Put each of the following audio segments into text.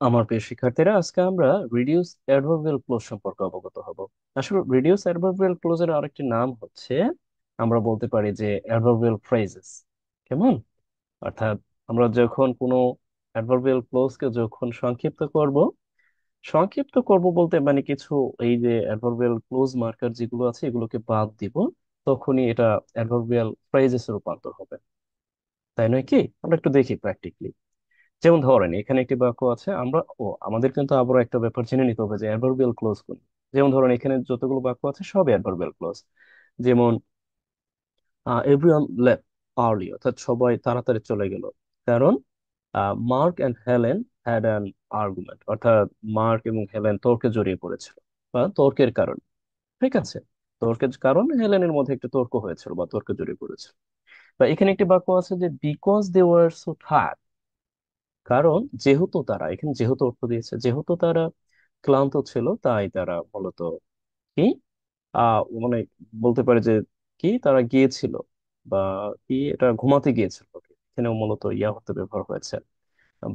আমার প্রিয় শিক্ষার্থীরা, আজকে আমরা রিডিউস অ্যাডভার্বিয়াল ক্লোজ সম্পর্কে অবগত হব। আসলে রিডিউস অ্যাডভার্বিয়াল ক্লোজের আরেকটি নাম হচ্ছে, আমরা বলতে পারি যে অ্যাডভার্বিয়াল ফ্রেজেস। কেমন? অর্থাৎ আমরা যখন কোনো অ্যাডভার্বিয়াল ক্লোজকে যখন সংক্ষিপ্ত করব বলতে মানে কিছু এই যে অ্যাডভার্বিয়াল ক্লোজ মার্কার যেগুলো আছে এগুলোকে বাদ দিব, তখনই এটা অ্যাডভার্বিয়াল ফ্রেজেস রূপান্তর হবে। তাই নয় কি? আমরা একটু দেখি প্র্যাকটিক্যালি। যেমন ধরেন এখানে একটি বাক্য আছে, আমাদের কিন্তু আবারও একটা ব্যাপার জেনে নিতে হবে যে অ্যাডভার্বিয়াল ক্লোজ কোন। যেমন ধরেন এখানে যতগুলো বাক্য আছে সবই অ্যাডভার্বিয়াল ক্লোজ। যেমন এভরিওয়ান লেফট আর্লি, অর্থাৎ সবাই তাড়াতাড়ি চলে গেল কারণ mark and Helen had an argument, অর্থাৎ মার্ক এবং হেলেন তর্কে জড়িয়ে পড়েছিল বা তর্কের কারণ। ঠিক আছে, তর্কের কারণ হেলেনের মধ্যে একটু তর্ক হয়েছিল বা তর্কে জড়িয়ে পড়েছিল। বা এখানে একটি বাক্য আছে যে because they were so tired, কারণ যেহেতু তারা, এখানে যেহেতু অর্থ দিয়েছে, যেহেতু তারা ক্লান্ত ছিল তাই তারা মূলত কি মানে বলতে পারে যে কি তারা গিয়েছিল বা কি এটা ঘুমাতে গিয়েছিল। এখানেও মূলত ইয়া অর্থ ব্যবহার হয়েছে,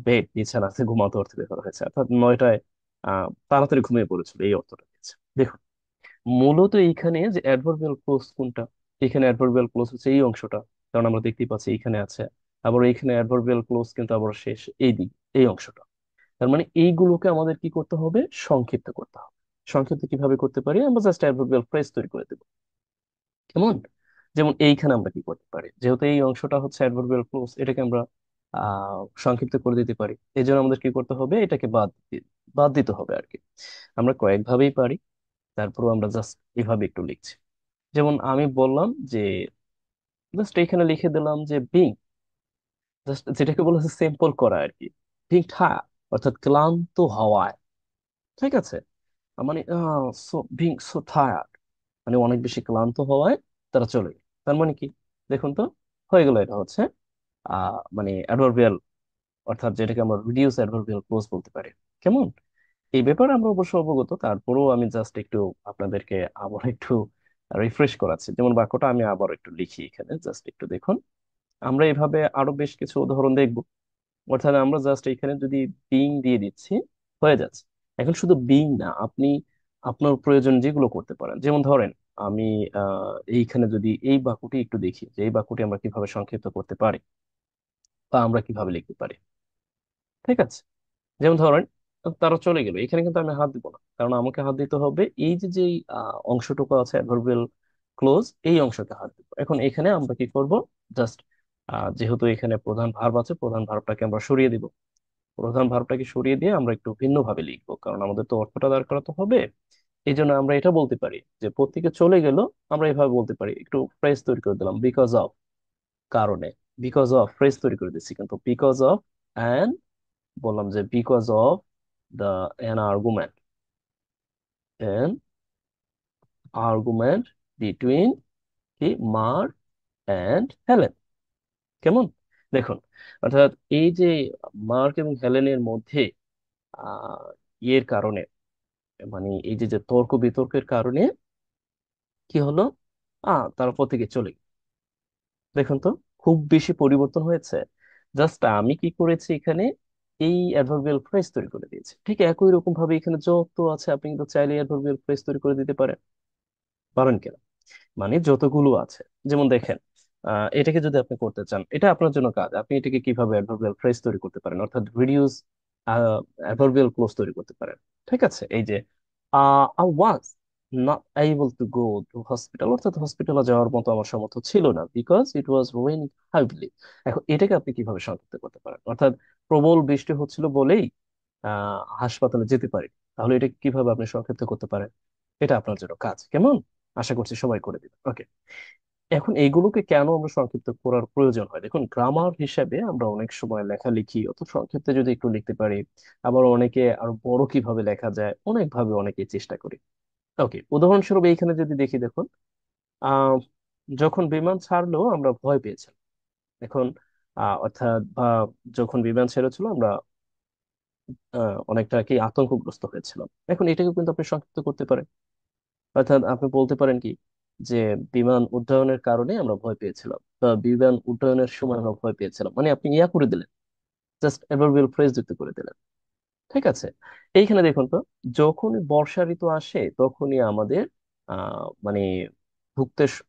বেড বিছানাতে ঘুমাতে অর্থ ব্যবহার হয়েছে, অর্থাৎ 9টায় তাড়াতাড়ি ঘুমিয়ে পড়েছিল এই অর্থটা দিয়েছে। দেখুন, মূলত এইখানে যে অ্যাডভার্বিয়াল ক্লোজ কোনটা, এখানে অ্যাডভার্বিয়াল ক্লোজ হচ্ছে এই অংশটা, কারণ আমরা দেখতেই পাচ্ছি এইখানে আছে। আবার এইখানে অ্যাডভার্বিয়াল ক্লোজ কিন্তু আবার শেষ এই দিক, এই অংশটা। তার মানে এইগুলোকে আমাদের কি করতে হবে? সংক্ষিপ্ত করতে হবে। সংক্ষিপ্ত কিভাবে করতে পারি? আমরা জাস্ট অ্যাডভার্বিয়াল ফ্রেজ তৈরি করে দেবো। কেমন? যেমন এইখানে আমরা কি করতে পারি, যেহেতু এই অংশটা হচ্ছে অ্যাডভার্বিয়াল ক্লোজ, এটাকে আমরা সংক্ষিপ্ত করে দিতে পারি। এই জন্য আমাদের কি করতে হবে? এটাকে বাদ দিতে হবে আর কি। আমরা কয়েকভাবেই পারি, তারপরও আমরা জাস্ট এভাবে একটু লিখছি। যেমন আমি বললাম যে জাস্ট এখানে লিখে দিলাম যে বিং, জাস্ট যেটাকে বলা হচ্ছে সিম্পল করা আর কি। বিং অর্থাৎ ক্লান্ত হওয়ায়। ঠিক আছে, মানে বিং সো টায়ার্ড, মানে অনেক বেশি ক্লান্ত হওয়ায় তারা চলে গেল। তার মানে কি? দেখুন তো, হয়ে গেল। এটা হচ্ছে মানে অ্যাডভার্বিয়াল, অর্থাৎ যেটাকে আমরা রিডিউস অ্যাডভার্বিয়াল ক্লোজ বলতে পারি। কেমন? এই ব্যাপারে আমরা অবশ্য অবগত, তারপরেও আমি জাস্ট একটু আপনাদেরকে আবার একটু রিফ্রেশ করাচ্ছি। যেমন বাক্যটা আমি আবার একটু লিখি এখানে, জাস্ট একটু দেখুন। আমরা এইভাবে আরো বেশ কিছু উদাহরণ দেখব। অর্থাৎ আমরা জাস্ট এখানে যদি বিং দিয়ে দিচ্ছি, হয়ে যাচ্ছে। এখন শুধু বিং না, আপনি আপনার প্রয়োজন যেগুলো করতে পারেন। যেমন ধরেন আমি এইখানে যদি এই বাক্যটি একটু দেখি যে এই বাক্যটি আমরা কিভাবে সংক্ষিপ্ত করতে পারি বা আমরা কিভাবে লিখতে পারি। ঠিক আছে, যেমন ধরেন তারা চলে গেল, এখানে কিন্তু আমি হাত দিব না, কারণ আমাকে হাত দিতে হবে এই যে যে অংশটুকু আছে অ্যাডভার্বিয়াল ক্লোজ, এই অংশকে হাত দিব। এখন এখানে আমরা কি করব? জাস্ট যেহেতু এখানে প্রধান ভার্ব আছে, প্রধান ভার্বটাকে আমরা সরিয়ে দিব। প্রধান ভার্বটাকে সরিয়ে দিয়ে আমরা একটু ভিন্নভাবে লিখবো, কারণ আমাদের তো অর্থটা দাঁড় করাতে হবে। এই জন্য আমরা এটা বলতে পারি যে প্রত্যেকে চলে গেল, আমরা এভাবে বলতে পারি, একটু ফ্রেজ তৈরি করে দিলাম বিকজ অফ, কারণে। বিকজ অফ ফ্রেজ তৈরি করে দিচ্ছি, কিন্তু বিকজ অফ অ্যান্ড বললাম যে because of the an argument, an argument between কি মার্ক অ্যান্ড হেলেন। কেমন? দেখুন, অর্থাৎ এই যে মার্ক এবং হেলেনের মধ্যে আহ ইয়ের কারণে, মানে এই যে যে তর্ক বিতর্কের কারণে কি হলো? তারপর থেকে চলে গেল। দেখুন তো, খুব বেশি পরিবর্তন হয়েছে। জাস্ট আমি কি করেছি এখানে, এই অ্যাডভার্বিয়াল ফ্রেজ তৈরি করে দিয়েছি। ঠিক একই রকম ভাবে এখানে যত আছে আপনি কিন্তু চাইলে অ্যাডভার্বিয়াল ফ্রেজ তৈরি করে দিতে পারেন। পারেন কেন? মানে যতগুলো আছে, যেমন দেখেন এটাকে যদি আপনি করতে চান, এটা আপনার জন্য কাজ। আপনি এটাকে কিভাবে অ্যাডভার্বিয়াল ফ্রেজ তৈরি করতে পারেন, অর্থাৎ রিডিউস অ্যাডভার্বিয়াল ক্লোজ তৈরি করতে পারেন। ঠিক আছে, এই যে I was not able to go to hospital, অর্থাৎ হসপিটালে যাওয়ার মতো আমার সামর্থ্য ছিল না, because it was raining heavily. এখন এটাকে আপনি কিভাবে সংক্ষিপ্ত করতে পারেন? অর্থাৎ প্রবল বৃষ্টি হচ্ছিল বলেই হাসপাতালে যেতে পারি। তাহলে এটা কিভাবে আপনি সংক্ষিপ্ত করতে পারেন? এটা আপনার জন্য কাজ। কেমন? আশা করছি সবাই করে দিবে। ওকে, এখন এইগুলোকে কেন আমরা সংক্ষিপ্ত করার প্রয়োজন হয়? দেখুন, গ্রামার হিসাবে আমরা অনেক সময় লেখালেখি অত সংক্ষিপ্তে যদি একটু লিখতে পারি, আবার অনেকে আরো বড় কিভাবে লেখা যায় অনেক ভাবে অনেকে চেষ্টা করি। ওকে, উদাহরণস্বরূপ এইখানে যদি দেখি, দেখুন আহ যখন বিমান ছাড়লো আমরা ভয় পেয়েছিলাম। এখন অর্থাৎ বা যখন বিমান ছেড়েছিল আমরা অনেকটা কি আতঙ্কগ্রস্ত হয়েছিলাম। এখন এটাকে কিন্তু আপনি সংক্ষিপ্ত করতে পারেন। অর্থাৎ আপনি বলতে পারেন কি যে বিমান উড্ডয়নের কারণে আমরা ভয় পেয়েছিলাম, বা বিমান উড্ডয়নের সময় আমরা ভয় পেয়েছিলাম, মানে আপনি ইয়া করে দিলেন, জাস্ট অ্যাডভার্বিয়াল ফ্রেজ যুক্ত করে দিলেন। ঠিক আছে, এইখানে দেখুন তো, যখনই বর্ষা ঋতু আসে তখনই আমাদের মানে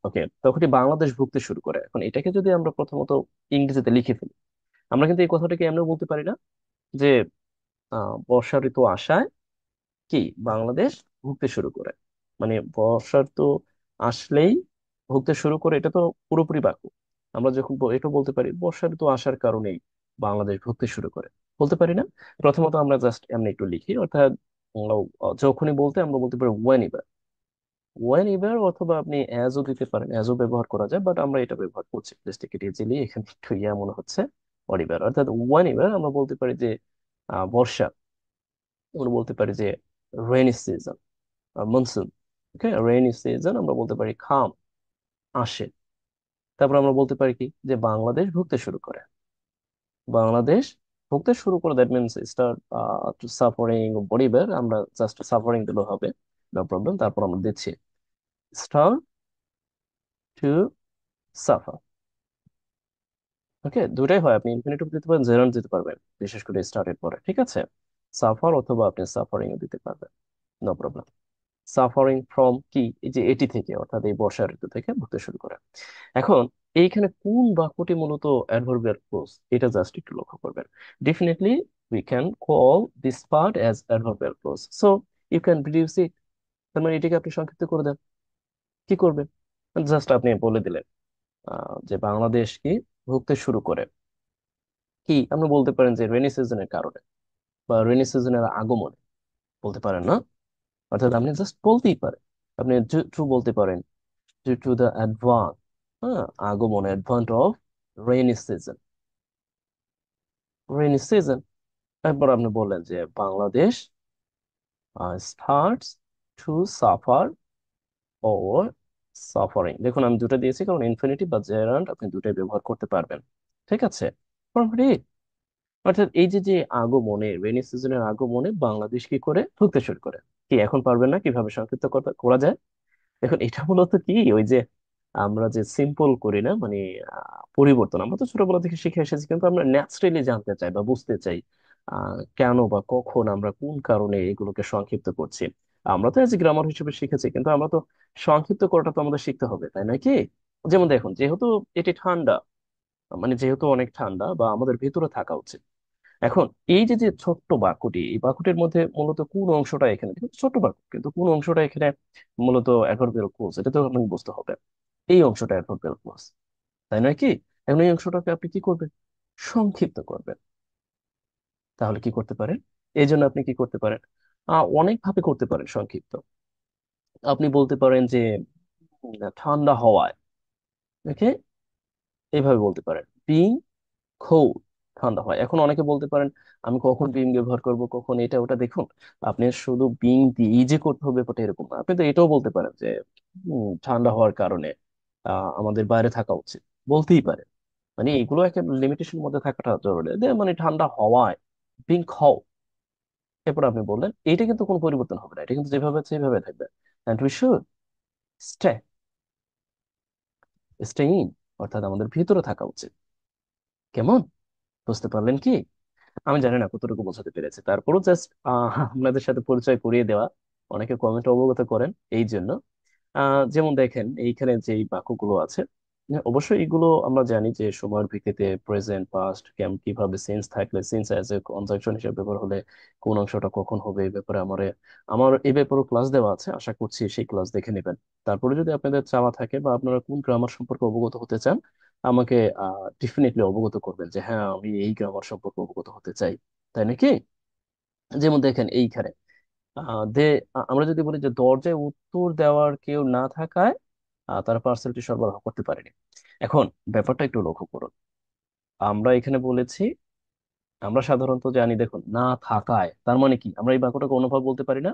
ওকে, তখনই বাংলাদেশ ভুগতে শুরু করে। এখন এটাকে যদি আমরা প্রথমত ইংরেজিতে লিখে ফেলি, আমরা কিন্তু এই কথাটাকে এমনি বলতে পারি না যে বর্ষা ঋতু আসায় কি বাংলাদেশ ভুগতে শুরু করে, মানে বর্ষা ঋতু আসলেই ভুগতে শুরু করে, এটা তো পুরোপুরি বাক্য। আমরা যখন এটা বলতে পারি বর্ষা ঋতু আসার কারণেই বাংলাদেশ ভুগতে শুরু করে, বলতে পারি না? প্রথমত আমরা জাস্ট এমনি একটু লিখি, অর্থাৎ আমরা যখনই বলতে আমরা বলতে পারি ওয়েন এভার। ওয়েন এভার, অথবা আপনি অ্যাজও দিতে পারেন, অ্যাজও ব্যবহার করা যায়, বাট আমরা এটা ব্যবহার করছি জাস্ট একটু ইজিলি, এখানে একটু ইয়া মনে হচ্ছে অনিবার। অর্থাৎ ওয়েন এভার আমরা বলতে পারি যে বর্ষা, আমরা বলতে পারি যে রেইনি সিজন, মনসুন। ওকে, রেইনি সিজন আমরা বলতে পারি খাম, আসে। তারপর আমরা বলতে পারি কি যে বাংলাদেশ ভুগতে শুরু করে, বাংলাদেশ ভুগতে শুরু করে, that means start to suffering বডিবার, আমরা জাস্ট সাফারিং দিলেও হবে, নো প্রবলেম। তারপর আমরা দিচ্ছি স্টার্ট টু সাফার। ওকে, দুটাই হয়, আপনি ইনফিনিটিভ দিতে পারেন, জেরান্ড দিতে পারবেন, বিশেষ করে স্টার্টের পরে, ঠিক আছে? সাফার অথবা আপনি সাফারিং দিতে পারবেন, নো প্রবলেম। সাফারিং ফ্রম কি, এই যে এটি থেকে, অর্থাৎ এই বর্ষা ঋতু থেকে ভুগতে শুরু করে। এখন এইখানে কোন বাক্যটি মূলত অ্যাডভার্বিয়াল ক্লোজ, এটা জাস্ট একটু লক্ষ্য করবেন। Definitely we can call this part as adverbial clause, so you can reduce it. তার মানে এটাকে আপনি সংক্ষিপ্ত করে দেন। কি করবেন? জাস্ট আপনি বলে দিলেন যে বাংলাদেশ কি ভুগতে শুরু করে, কি আপনি বলতে পারেন যে রেনি সিজনের কারণে বা রেনি সিজনের আগমনে, বলতে পারেন না? অর্থাৎ আপনি জাস্ট বলতেই পারেন, আপনি ট্রু বলতে পারেন, due to the advance, হ্যাঁ, আগমন, advent of rainy season, rainy season. তারপর আপনি বললেন যে Bangladesh starts to suffer or suffering. দেখুন আমি দুটো দিয়েছি কারণ ইনফিনিটিভ বা জেরান্ড আপনি দুটোই ব্যবহার করতে পারবেন, ঠিক আছে? Complete। অর্থাৎ এই যে যে আগমনে, রেইনি সিজনের আগমনে বাংলাদেশ কি করে ভুগতে শুরু করে, কি এখন পারবেন না কিভাবে সংক্ষিপ্ত করা যায়? এখন এটা মূলত কি, ওই যে আমরা যে সিম্পল করি না, মানে পরিবর্তন, আমরা তো ছোটবেলা থেকে শিখে এসেছি, কিন্তু আমরা ন্যাচারালি জানতে চাই বা বুঝতে চাই কেন বা কখন আমরা কোন কারণে এগুলোকে সংক্ষিপ্ত করছি। আমরা তো এজ গ্রামার হিসেবে শিখেছি, কিন্তু আমরা তো সংক্ষিপ্ত করাটা তো আমাদের শিখতে হবে, তাই নয় কি? যেমন দেখুন, যেহেতু এটি ঠান্ডা, মানে যেহেতু অনেক ঠান্ডা বা আমাদের ভেতরে থাকা উচিত। এখন এই যে যে ছোট্ট বাক্যটি, এই বাক্যটির মধ্যে মূলত কোন অংশটা এখানে, দেখুন ছোট্ট বাক্য কিন্তু কোন অংশটা এখানে মূলত অ্যাডভার্বিয়াল ক্লোজ, এটা তো আপনাকে বুঝতে হবে। এই অংশটা অ্যাডভার্বিয়াল ক্লোজ, তাই নয় কি? এখন এই অংশটাকে আপনি কি করবেন? সংক্ষিপ্ত করবেন। তাহলে কি করতে পারেন? এই জন্য আপনি কি করতে পারেন? অনেক ভাবে করতে পারেন সংক্ষিপ্ত। আপনি বলতে পারেন যে ঠান্ডা হওয়ায়, ওকে, এইভাবে বলতে পারেন বিং কোল্ড, ঠান্ডা হয়। এখন অনেকে বলতে পারেন আমি কখন বিং ব্যবহার করব, কখন এটা ওটা, দেখুন আপনি শুধু বিং দিয়ে যে করতে হবে ব্যাপারটা এরকম না। আপনি তো এটাও বলতে পারেন যে ঠান্ডা হওয়ার কারণে আমাদের বাইরে থাকা উচিত, বলতেই পারে। মানে এগুলো একটা লিমিটেশন মধ্যে থাকাটা জরুরি, মানে ঠান্ডা হওয়ায় বিং খাও। এরপর আপনি বললেন, এটা কিন্তু কোনো পরিবর্তন হবে না, এটা কিন্তু যেভাবে আছে সেভাবে থাকবে। And we should stay, stay in, অর্থাৎ আমাদের ভিতরে থাকা উচিত। কেমন, বুঝতে পারলেন কি? আমি জানি না কতটুকু বোঝাতে পেরেছে, তারপরও জাস্ট আপনাদের সাথে পরিচয় করিয়ে দেওয়া। অনেকে কমেন্ট অবগত করেন এই জন্য। যেমন দেখেন এইখানে যে বাক্যগুলো আছে, হ্যাঁ, অবশ্যই এগুলো আমরা জানি যে সময়ের ভিত্তিতে প্রেজেন্ট পাস্ট কিভাবে সেন্স থাকলে, সেন্স অ্যাজ এ কনজাংশন হিসেবে ব্যবহার হলে কোন অংশটা কখন হবে, এই ব্যাপারে আমার আমার এই ব্যাপারে ক্লাস দেওয়া আছে, আশা করছি সেই ক্লাস দেখে নেবেন। তারপরে যদি আপনাদের চাওয়া থাকে বা আপনারা কোন গ্রামার সম্পর্কে অবগত হতে চান, আমাকে ডেফিনেটলি অবগত করবেন যে হ্যাঁ আমি এই গ্রামার সম্পর্কে অবগত হতে চাই, তাই নাকি? যেমন দেখেন এইখানে আহ, দে আমরা যদি বলি যে দরজায় উত্তর দেওয়ার কেউ না থাকায় তারা পার্সেলটি সরবরাহ করতে পারেনি। এখন ব্যাপারটা একটু লক্ষ্য করুন, আমরা এখানে বলেছি, আমরা সাধারণত জানি, দেখুন না থাকায় তার মানে কি, আমরা এই বাক্যটাকে অনুভব বলতে পারি না?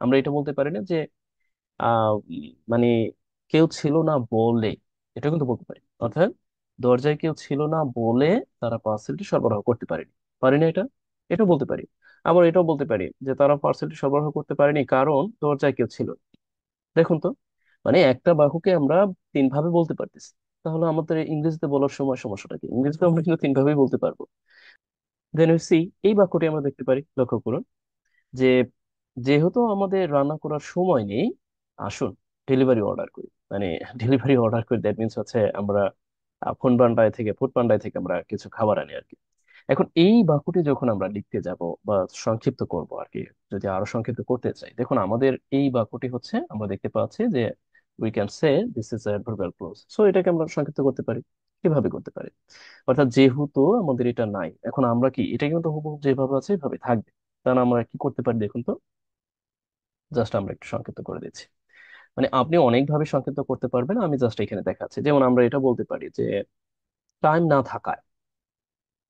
আমরা এটা বলতে পারি না যে মানে কেউ ছিল না বলে, এটা কিন্তু বলতে পারি। অর্থাৎ দরজায় কেউ ছিল না বলে তারা পার্সেলটি সরবরাহ করতে পারেনি, পারি না এটা? এটা বলতে পারি। আবার এটাও বলতে পারি যে তারা পার্সেলটি সরবরাহ করতে পারেনি কারণ দরজায় কেউ ছিল না। দেখুন তো, মানে একটা বাক্যকে আমরা তিন ভাবে বলতে পারতেছি। তাহলে আমাদের ইংরেজিতে বলার সময় সমস্যাটা কি? ইংরেজিতে আমরা কিন্তু তিন ভাবেই বলতে পারবো। দেন উই সি, এই বাক্যটি আমরা দেখতে পারি, লক্ষ্য করুন যে যেহেতু আমাদের রান্না করার সময় নেই, আসুন ডেলিভারি অর্ডার করি। মানে ডেলিভারি অর্ডার করি, দ্যাট মিনস হচ্ছে আমরা ফোন পান্ডায় থেকে, ফুড পান্ডায় থেকে আমরা কিছু খাবার আনি আর কি। এখন এই বাক্যটি যখন আমরা লিখতে যাব বা সংক্ষিপ্ত করব আর কি, যদি আরো সংক্ষিপ্ত করতে চাই, দেখুন আমাদের এই বাক্যটি হচ্ছে, আমরা দেখতে পাচ্ছি যে we can say this is a verbal close. So এটাকে আমরা সংক্ষিপ্ত করতে পারি। কিভাবে করতে পারি? অর্থাৎ যেহেতু আমাদের এটা নাই, এখন আমরা কি এটা কিন্তু হুবহু যেভাবে আছে এভাবে থাকবে, কারণ আমরা কি করতে পারি দেখুন তো, জাস্ট আমরা একটু সংক্ষিপ্ত করে দিচ্ছি। মানে আপনি অনেকভাবে সংক্ষিপ্ত করতে পারবেন, আমি জাস্ট এখানে দেখাচ্ছি। যেমন আমরা এটা বলতে পারি যে টাইম না থাকায়,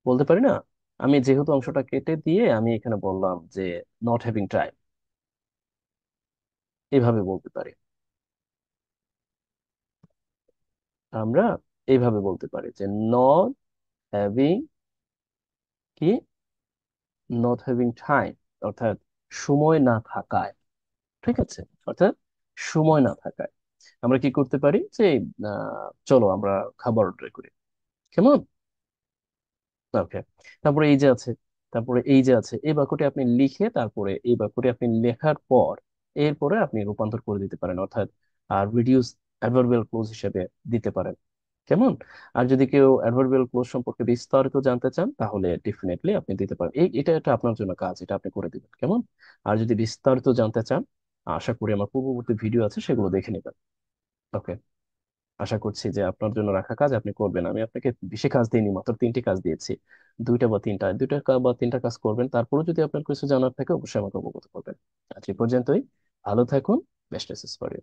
বলতে পারি না? আমি যেহেতু অংশটা কেটে দিয়ে আমি এখানে বললাম যে নট হ্যাভিং টাইম, এইভাবে বলতে পারি। আমরা এইভাবে বলতে পারি যে নট হ্যাভিং কি, নট হ্যাভিং টাইম, অর্থাৎ সময় না থাকায়। ঠিক আছে? অর্থাৎ সময় না থাকায় আমরা কি করতে পারি যে চলো আমরা খাবার অর্ডার করি। কেমন? ওকে। তারপরে এই যে আছে, তারপরে এই যে আছে, এই বাক্যটি আপনি লিখে, তারপরে এই বাক্যটি আপনি লেখার পর এরপরে আপনি রূপান্তর করে দিতে পারেন, অর্থাৎ রিডিউস অ্যাডভার্বিয়াল ক্লোজ হিসেবে দিতে পারেন। কেমন? আর যদি কেউ অ্যাডভার্বিয়াল ক্লোজ সম্পর্কে বিস্তারিত জানতে চান, তাহলে ডেফিনেটলি আপনি দিতে পারেন। এটা আপনার জন্য কাজ, এটা আপনি করে দিবেন। কেমন? আর যদি বিস্তারিত জানতে চান, আশা করি আমার পূর্ববর্তী ভিডিও আছে, সেগুলো দেখে নেবেন। ওকে। আশা করছি যে আপনার জন্য রাখা কাজ আপনি করবেন। আমি আপনাকে বেশি কাজ দিইনি, মাত্র 3টি কাজ দিয়েছি। দুইটা বা তিনটা কাজ করবেন, তারপরে যদি আপনার কিছু জানার থাকে অবশ্যই আমাকে অবগত করবেন। আজ এই পর্যন্তই। ভালো থাকুন। Best wishes for you.